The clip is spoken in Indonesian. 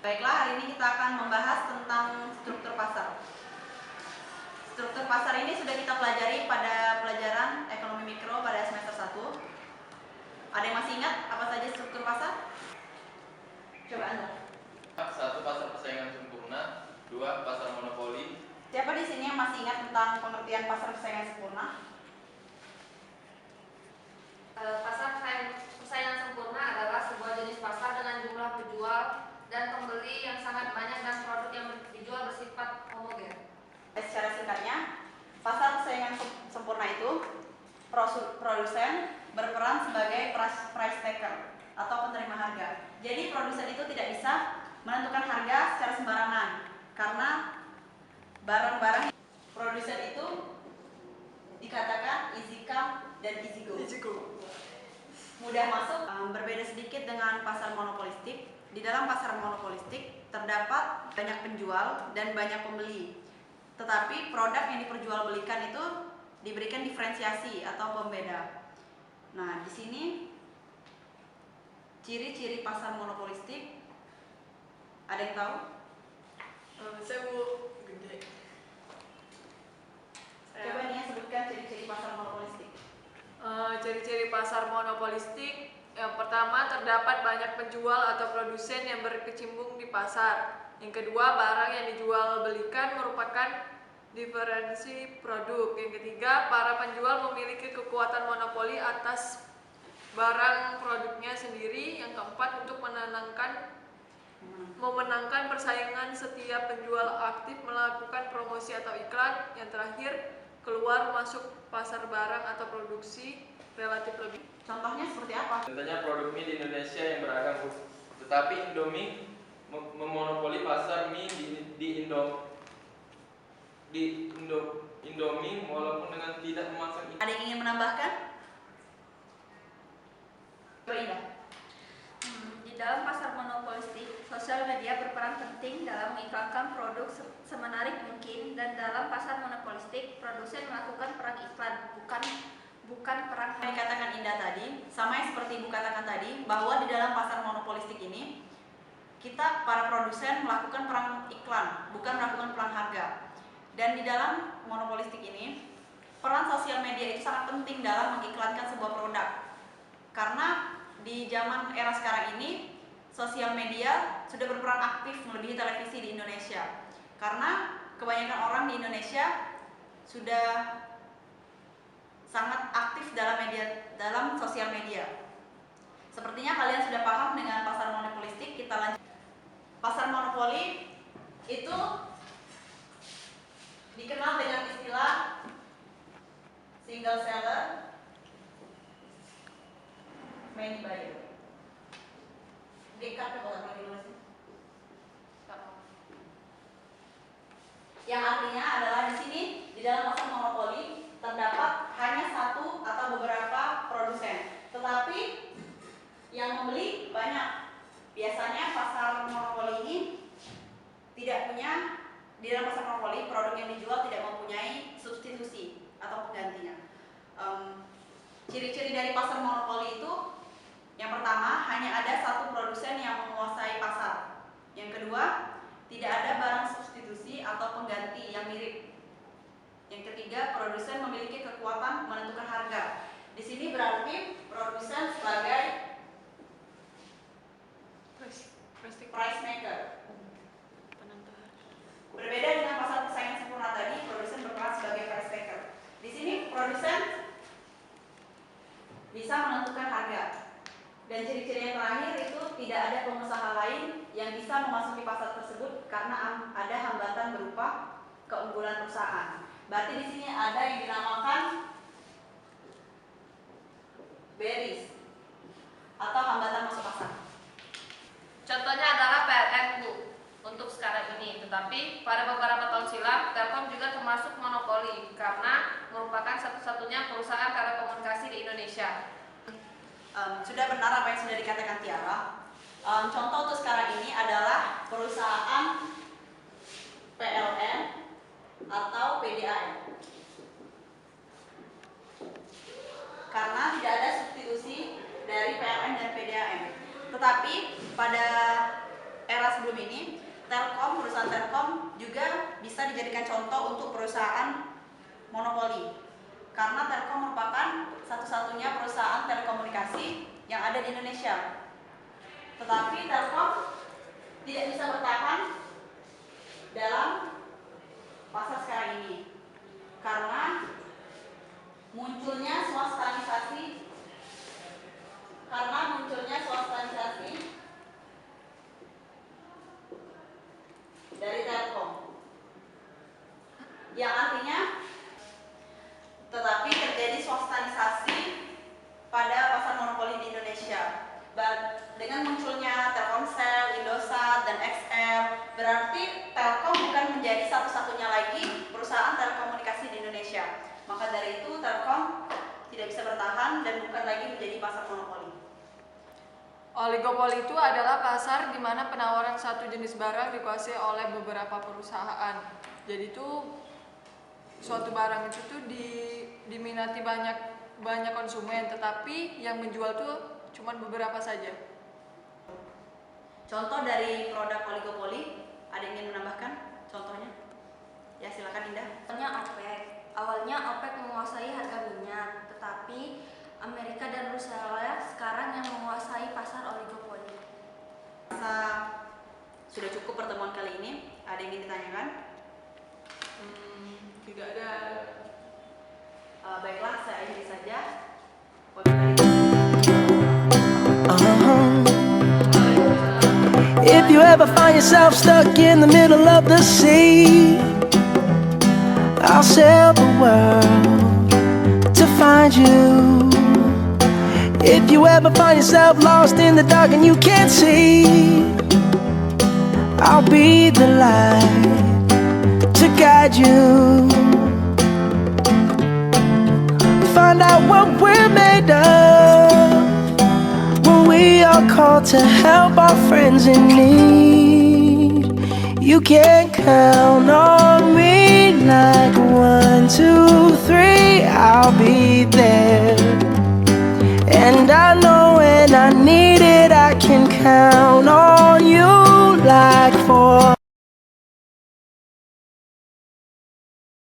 Baiklah, hari ini kita akan membahas tentang struktur pasar. Struktur pasar ini sudah kita pelajari pada pelajaran ekonomi mikro pada semester 1. Ada yang masih ingat apa saja struktur pasar? Coba Anda. 1. Pasar persaingan sempurna. 2. Pasar monopoli. Siapa di sini yang masih ingat tentang pengertian pasar persaingan sempurna? Pasar persaingan sempurna adalah sebuah jenis pasar dengan jumlah penjual dan pembeli yang sangat banyak dan produk yang dijual bersifat homogen. Secara singkatnya, pasar persaingan sempurna itu produsen berperan sebagai price taker atau penerima harga. Jadi produsen itu tidak bisa menentukan harga secara sembarangan karena barang-barang produsen itu dikatakan easy come dan easy go. Mudah masuk. Berbeda sedikit dengan pasar monopolistik. Di dalam pasar monopolistik terdapat banyak penjual dan banyak pembeli. Tetapi produk yang diperjualbelikan itu diberikan diferensiasi atau pembeda. Nah, di sini ciri-ciri pasar monopolistik ada yang tahu? Saya mau gede. Coba nih ya, sebutkan ciri-ciri pasar monopolistik. Ciri-ciri pasar monopolistik, yang pertama terdapat banyak penjual atau produsen yang berkecimpung di pasar. Yang kedua, barang yang dijual belikan merupakan diferensi produk. Yang ketiga, para penjual memiliki kekuatan monopoli atas barang produknya sendiri. Yang keempat, untuk memenangkan persaingan, setiap penjual aktif melakukan promosi atau iklan. Yang terakhir, keluar masuk pasar barang atau produksi relatif lebih. Contohnya seperti apa? Contohnya produk mie di Indonesia yang beragam, tetapi Indomie memonopoli pasar mie Indomie walaupun dengan tidak memasang iklan. Ada yang ingin menambahkan? Coba Indah. Di dalam pasar monopolistik, sosial media berperan penting dalam mengiklankan produk semenarik mungkin, dan dalam pasar monopolistik, produsen melakukan perang iklan, bukan perang. Yang dikatakan Indah tadi, sama yang seperti Ibu katakan tadi, bahwa di dalam pasar monopolistik ini, kita para produsen melakukan perang iklan, bukan melakukan perang harga. Dan di dalam monopolistik ini, peran sosial media itu sangat penting dalam mengiklankan sebuah produk. Karena di zaman era sekarang ini, sosial media sudah berperan aktif melebihi televisi di Indonesia. Karena kebanyakan orang di Indonesia sudah sangat aktif dalam sosial media. Sepertinya kalian sudah paham dengan pasar monopolistik. Kita lanjut. Pasar monopoli itu dikenal dengan istilah single seller, many buyer. Dekat ke kotak lagi. Yang artinya adalah di sini di dalam pasar monopoli terdapat hanya satu atau beberapa produsen, tetapi yang membeli banyak. Biasanya pasar monopoli ini tidak punya, di dalam pasar monopoli produk yang dijual tidak mempunyai substitusi atau penggantinya. Ciri-ciri dari pasar monopoli itu, yang pertama, hanya ada satu produsen yang menguasai pasar. Yang kedua, tidak ada barang substitusi atau pengganti yang mirip. Yang ketiga, produsen memiliki kekuatan menentukan harga. Di sini berarti produsen sebagai price maker. Berbeda dengan pasar persaingan sempurna tadi, produsen berperan sebagai price taker. Di sini produsen bisa menentukan harga. Dan ciri-ciri yang terakhir itu tidak ada pengusaha lain yang bisa memasuki pasar tersebut karena ada hambatan berupa keunggulan perusahaan. Berarti di sini ada yang dinamakan barriers atau hambatan masuk pasar. Contohnya adalah PLN Bu untuk sekarang ini, tetapi pada beberapa tahun silam Telkom juga termasuk monopoli karena merupakan satu-satunya perusahaan telekomunikasi di Indonesia. Sudah benar apa yang sudah dikatakan Tiara. Contoh untuk sekarang ini adalah perusahaan PLN atau PDAM. Karena tidak ada substitusi dari PLN dan PDAM. Tetapi pada era sebelum ini perusahaan Telkom juga bisa dijadikan contoh untuk perusahaan monopoli. Karena Telkom merupakan satu-satunya perusahaan telekomunikasi yang ada di Indonesia. Tetapi Telkom tidak bisa bertahan dalam pasar sekarang ini karena munculnya swastanisasi dari Telkom, yang artinya tetapi terjadi swastanisasi pada pasar monopoli di Indonesia. Dengan munculnya Telkomsel, Indosat, dan XL, berarti Telkom bukan menjadi satu-satunya lagi perusahaan telekomunikasi di Indonesia. Maka dari itu Telkom tidak bisa bertahan dan bukan lagi menjadi pasar monopoli. Oligopoli itu adalah pasar di mana penawaran satu jenis barang dikuasai oleh beberapa perusahaan. Jadi itu suatu barang itu tuh diminati banyak konsumen, tetapi yang menjual tuh cuma beberapa saja. Contoh dari produk oligopoli, ada yang ingin menambahkan contohnya? Ya, silakan Indah. Contohnya OPEC. Awalnya OPEC menguasai harga minyak, tetapi Amerika dan Rusia sekarang yang menguasai pasar oligopoli. Masa sudah cukup pertemuan kali ini. Ada yang ingin ditanyakan? Tidak ada. Baiklah, saya akhiri saja. If you ever find yourself stuck in the middle of the sea, I'll sail the world to find you. If you ever find yourself lost in the dark and you can't see, I'll be the light to guide you. Find out what we're made of when we are called to help our friends in need. You can count on me like 1, 2, 3, I'll be there. And I know when I need it, I can count on you like 4.